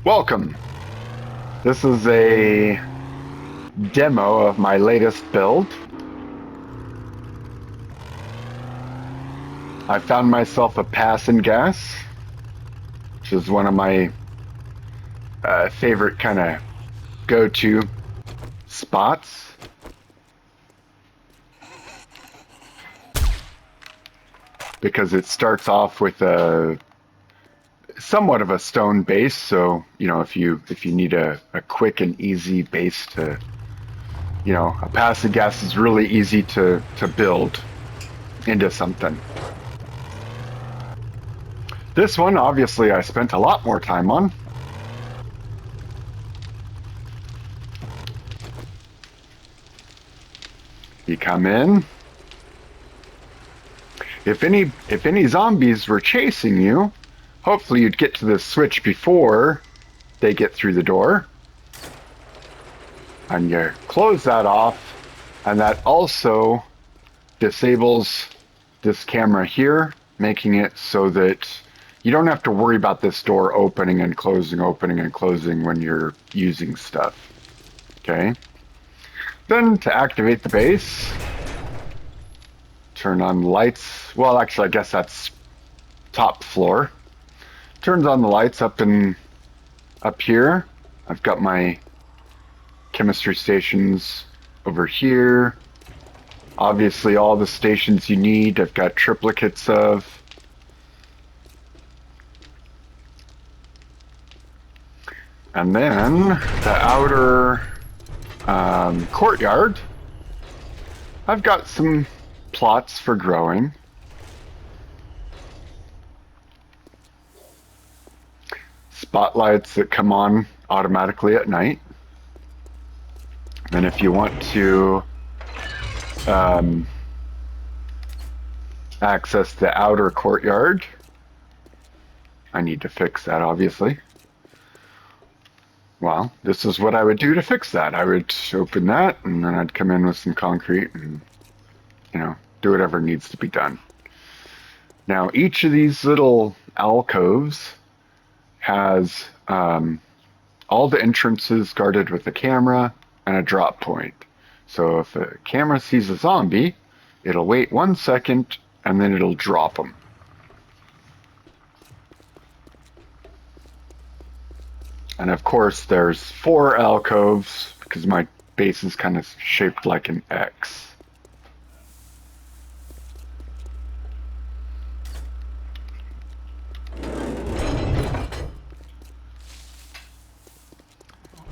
Welcome. This is a demo of my latest build. I found myself a pass and gas, which is one of my favorite kind of go-to spots. Because it starts off with a somewhat of a stone base, so if you need a quick and easy base to, a pass and gas is really easy to build into something. This one, obviously, I spent a lot more time on. You come in. If any zombies were chasing you, hopefully you'd get to this switch before they get through the door. And you close that off, and that also disables this camera here, making it so that you don't have to worry about this door opening and closing when you're using stuff. Okay? Then to activate the base, turn on the lights. Well, actually, I guess that's top floor. Turns on the lights up here. I've got my chemistry stations over here. Obviously, all the stations you need, I've got triplicates of. And then the outer courtyard, I've got some plots for growing. Spotlights that come on automatically at night. And if you want to access the outer courtyard, I need to fix that, obviously. Well, this is what I would do to fix that. I would open that, and then I'd come in with some concrete and, do whatever needs to be done. Now, each of these little alcoves has all the entrances guarded with a camera and a drop point. So if a camera sees a zombie, it'll wait 1 second and then it'll drop them. And of course, there's 4 alcoves because my base is kind of shaped like an X.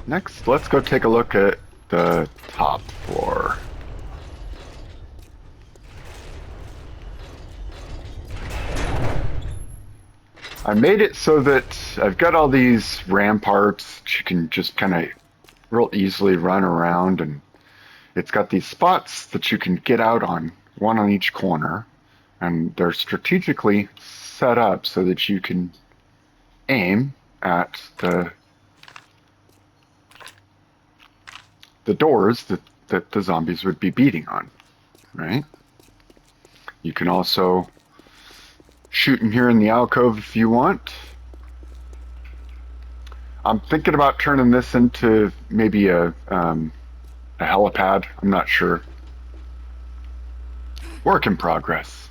Next, let's go take a look at the top floor. I made it so that I've got all these ramparts that you can just kind of real easily run around, and it's got these spots that you can get out on, one on each corner, and they're strategically set up so that you can aim at the doors that the zombies would be beating on, right? You can also shoot in here in the alcove if you want. I'm thinking about turning this into maybe a helipad. I'm not sure. Work in progress.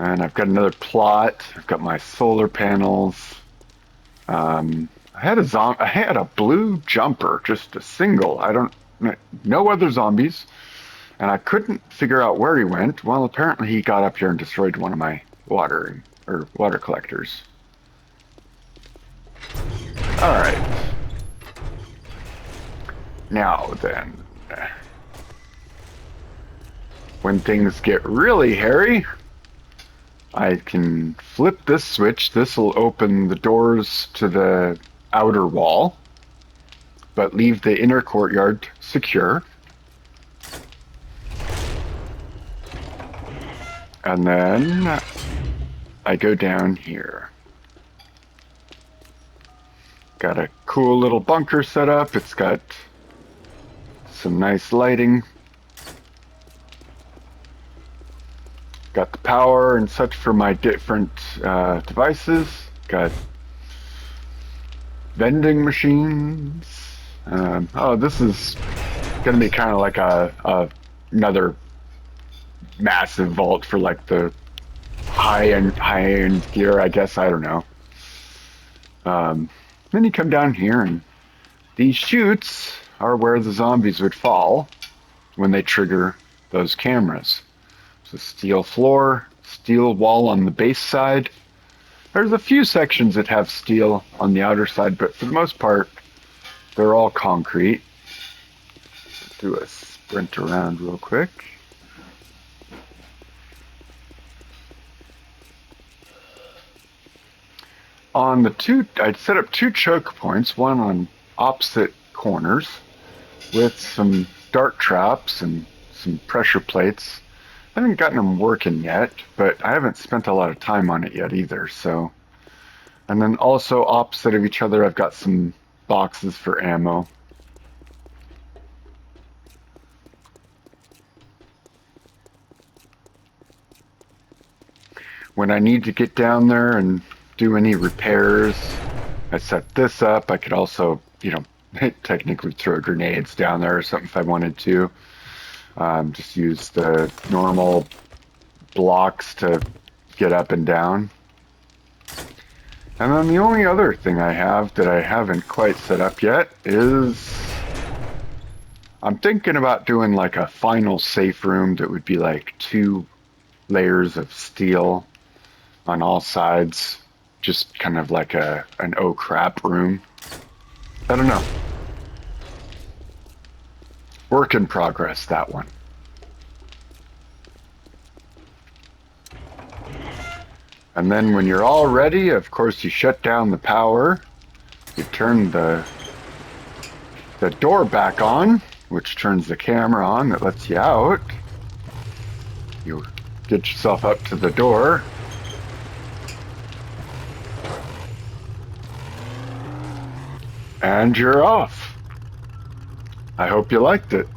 And I've got another plot. I've got my solar panels. I had a blue jumper, just a single. No other zombies, and I couldn't figure out where he went. Well, apparently he got up here and destroyed one of my water collectors. All right. Now then, when things get really hairy, I can flip this switch. This will open the doors to the outer wall, but leave the inner courtyard secure. And then I go down here. Got a cool little bunker set up. It's got some nice lighting. Got the power and such for my different devices. Got vending machines. Oh, this is going to be kind of like another massive vault for like the high end gear, I guess. I don't know. Then you come down here, and these chutes are where the zombies would fall when they trigger those cameras. So steel floor, steel wall on the base side. There's a few sections that have steel on the outer side, but for the most part, they're all concrete. Do a sprint around real quick. On the two, I'd set up two choke points, one on opposite corners, with some dart traps and some pressure plates. I haven't gotten them working yet, but I haven't spent a lot of time on it yet either, so. And then also opposite of each other, I've got some boxes for ammo. When I need to get down there and do any repairs, I set this up. I could also, technically throw grenades down there or something if I wanted to. Just use the normal blocks to get up and down. And then the only other thing I have that I haven't quite set up yet is I'm thinking about doing like a final safe room that would be like 2 layers of steel on all sides, just kind of like an oh crap room. I don't know. Work in progress, that one. And then when you're all ready, of course, you shut down the power. You turn the door back on, which turns the camera on that lets you out. You get yourself up to the door. And you're off. I hope you liked it.